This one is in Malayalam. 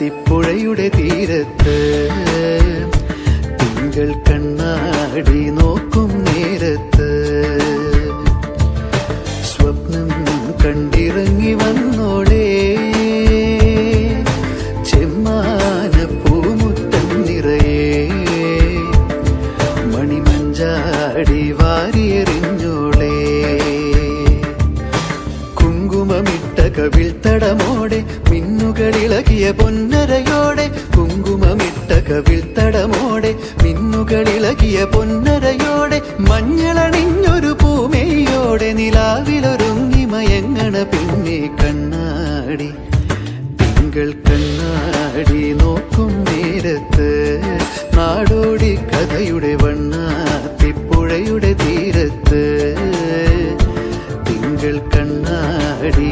വണ്ണാത്തിപ്പുഴയുടെ തീരത്ത് തിങ്കൾ കണ്ണാടി നോക്കും നേരത്ത് സ്വപ്നം കണ്ടിറങ്ങി വന്നോളേ ചെമ്മാന പൂമുറ്റം നിറയെ മണിമഞ്ചാടി വാരിയെറിഞ്ഞോളേ കുങ്കുമമിട്ട കവിൾത്തടമോടെ മിന്നുകളിളകിയ പൊന്നരയോടെ കുങ്കുമമിട്ട കവിൾത്തടമോടെ മിന്നുകളിളകിയ പൊന്നരയോടെ മഞ്ഞളണിഞ്ഞൊരു പൂമേയോടെ നിലാവിലൊരുങ്ങി മയങ്ങണ പിന്നെ കണ്ണാടി തിങ്കൾ കണ്ണാടി നോക്കും നേരത്ത് നാടോടി കഥയുടെ വണ്ണാത്തിപ്പുഴയുടെ തീരത്ത് തിങ്കൾ കണ്ണാടി